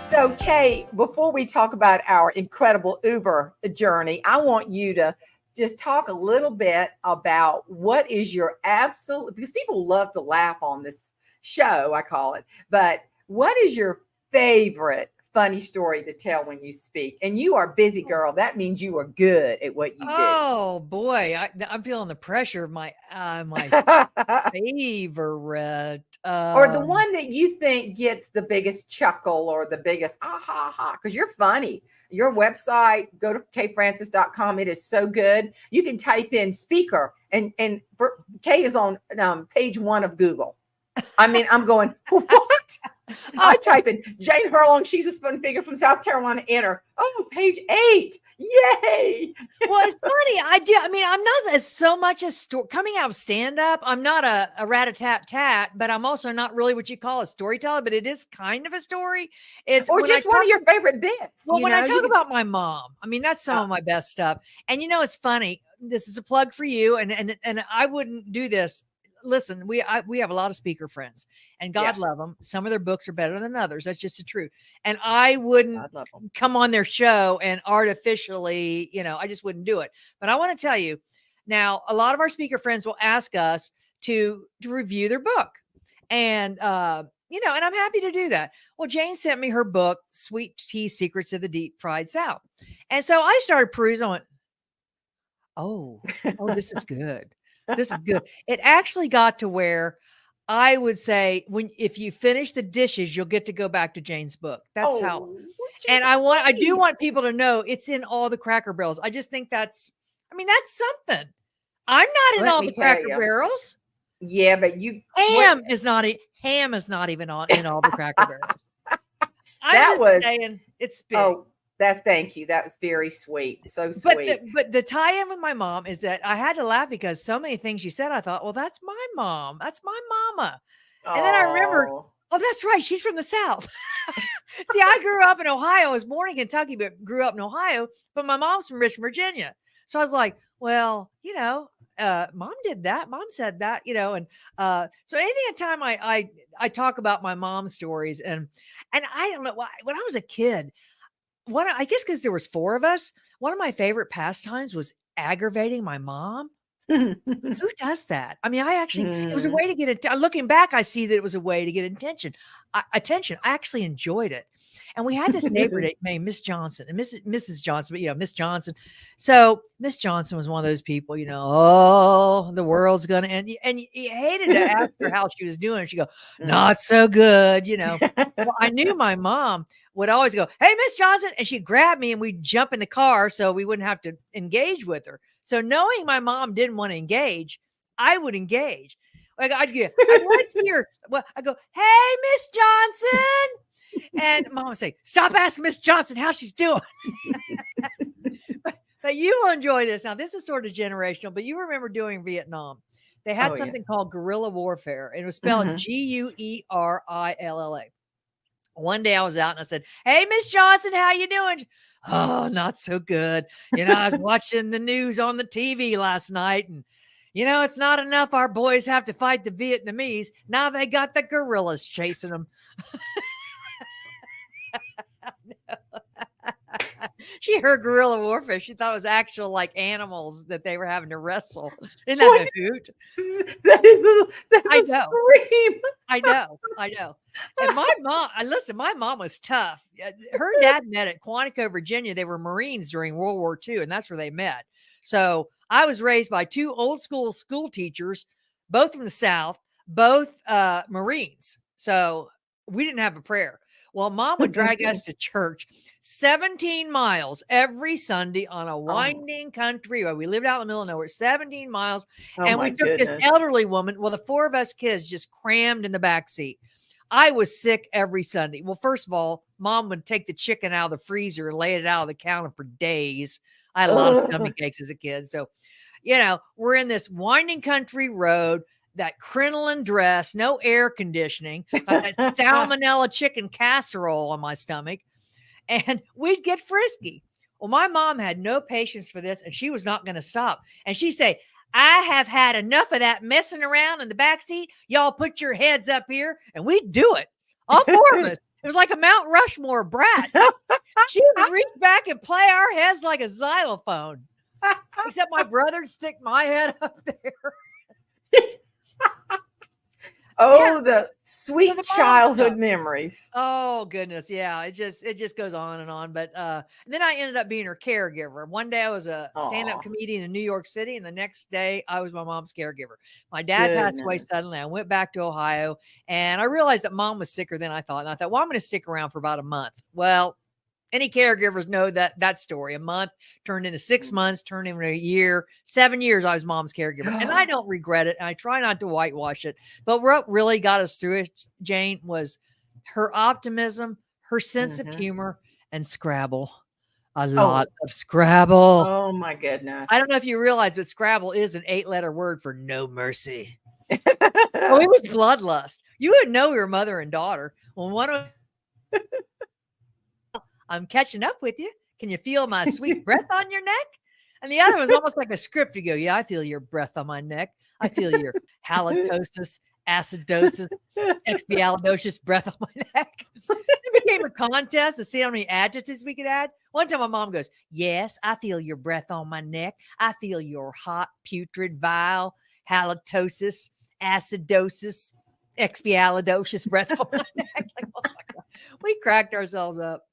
So, Kate, before we talk about our incredible Uber journey, I want you to just talk a little bit about what is your absolute, because people love to laugh on this show, I call it, but what is your favorite funny story to tell when you speak? And you are a busy girl. That means you are good at what you do. Oh boy, I'm feeling the pressure of my favorite. Or the one that you think gets the biggest chuckle or the biggest ah ha ha, because you're funny. Your website, go to kfrancis.com. It is so good. You can type in speaker, and Kay is on page 1 of Google. I mean, I'm going, what? I type in Jane Herlong. She's a spun figure from South Carolina. Enter. Oh, page 8. Yay. Well, it's funny. I mean, I'm not as so much a coming out of stand up. I'm not a rat-a-tat-tat, but I'm also not really what you call a storyteller, but it is kind of a story. It's or just one of your favorite bits. Well, when I talk about my mom, I mean, that's some of my best stuff. And it's funny. This is a plug for you. And I wouldn't do this. Listen, we have a lot of speaker friends, and God love them. Some of their books are better than others. That's just the truth. And I wouldn't come on their show and artificially, I just wouldn't do it. But I want to tell you now, a lot of our speaker friends will ask us to review their book. And, and I'm happy to do that. Well, Jane sent me her book, Sweet Tea Secrets of the Deep Fried South. And so I started perusing. I went, oh, this is good. This is good. It actually got to where I would say if you finish the dishes, you'll get to go back to Jane's book. That's how. And I do want people to know it's in all the Cracker Barrels. I just think that's something. I'm not in all the Cracker Barrels. Yeah, but ham is not even in all the Cracker Barrels. It's big. Oh, thank you. That was very sweet. So sweet. But the tie-in with my mom is that I had to laugh because so many things you said, I thought, well, that's my mom. That's my mama. And then I remembered, oh, that's right. She's from the South. See, I grew up in Ohio. I was born in Kentucky, but grew up in Ohio. But my mom's from Richmond, Virginia. So I was like, well, mom did that. Mom said that, and so anytime I talk about my mom's stories, and I don't know why, when I was a kid, I guess because there was 4 of us, one of my favorite pastimes was aggravating my mom. Who does that? I mean, it was a way to get it. Looking back, I see that it was a way to get attention. I actually enjoyed it. And we had this neighbor named Miss Johnson and Mrs. Johnson, but Miss Johnson. So Miss Johnson was one of those people, the world's going to end. And you hated to ask her how she was doing. She'd go, not so good, Well, I knew my mom would always go, hey, Miss Johnson. And she'd grab me and we'd jump in the car so we wouldn't have to engage with her. So knowing my mom didn't want to engage, I would engage. Like I'd see her. Well, I go, hey, Miss Johnson. And mom would say, stop asking Miss Johnson how she's doing. but you will enjoy this. Now, this is sort of generational, but you remember doing Vietnam. They had something called guerrilla warfare. And it was spelled Guerrilla. One day I was out and I said, hey, Miss Johnson, how you doing? Oh, not so good. I was watching the news on the TV last night, and it's not enough our boys have to fight the Vietnamese. Now they got the guerrillas chasing them. She heard guerrilla warfare. She thought it was actual like animals that they were having to wrestle. Isn't that a hoot? That's a scream. I know. And my mom was tough. Her dad met at Quantico, Virginia. They were Marines during World War II, and that's where they met. So I was raised by 2 old school teachers, both from the South, both Marines. So we didn't have a prayer. Well, mom would drag us to church 17 miles every Sunday on a winding country road. We lived out in the middle of nowhere, 17 miles. And we took this elderly woman. Well, the 4 of us kids just crammed in the back seat. I was sick every Sunday. Well, first of all, mom would take the chicken out of the freezer and lay it out on the counter for days. I had a lot of stomach aches as a kid. So, we're in this winding country road, that crinoline dress, no air conditioning, that salmonella chicken casserole on my stomach, and we'd get frisky. Well, my mom had no patience for this, and she was not going to stop. And she'd say, I have had enough of that messing around in the backseat. Y'all put your heads up here, and we'd do it. All 4 of us. It was like a Mount Rushmore of brats. She would reach back and play our heads like a xylophone. Except my brother'd stick my head up there. Oh, the sweet childhood memories. Oh goodness, yeah. It just goes on and on. But then I ended up being her caregiver. One day I was a stand-up comedian in New York City, and the next day I was my mom's caregiver. My dad passed away suddenly. I went back to Ohio, and I realized that mom was sicker than I thought. And I thought, well, I'm going to stick around for about a month. Well, any caregivers know that story. A month turned into 6 months, turned into a year. 7 years I was mom's caregiver. And I don't regret it. And I try not to whitewash it. But what really got us through it, Jane, was her optimism, her sense of humor, and Scrabble. A lot of Scrabble. Oh my goodness. I don't know if you realize, but Scrabble is an 8-letter word for no mercy. Oh, it was bloodlust. You would know your mother and daughter. When one of I'm catching up with you. Can you feel my sweet breath on your neck? And the other was almost like a script. You go, yeah, I feel your breath on my neck. I feel your halitosis, acidosis, expialidocious breath on my neck. It became a contest to see how many adjectives we could add. One time my mom goes, yes, I feel your breath on my neck. I feel your hot, putrid, vile, halitosis, acidosis, expialidocious breath on my neck. Like, oh my God. We cracked ourselves up.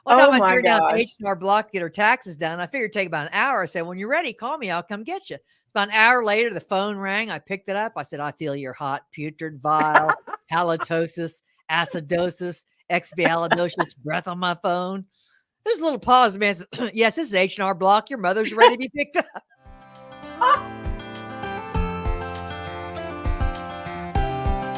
One time I figured out the H&R Block to get her taxes done. I figured it'd take about an hour. I said, when you're ready, call me. I'll come get you. About an hour later, the phone rang. I picked it up. I said, I feel your hot, putrid, vile, halitosis, acidosis, expialidocious breath on my phone. There's a little pause. Man said, yes, this is H&R Block. Your mother's ready to be picked up.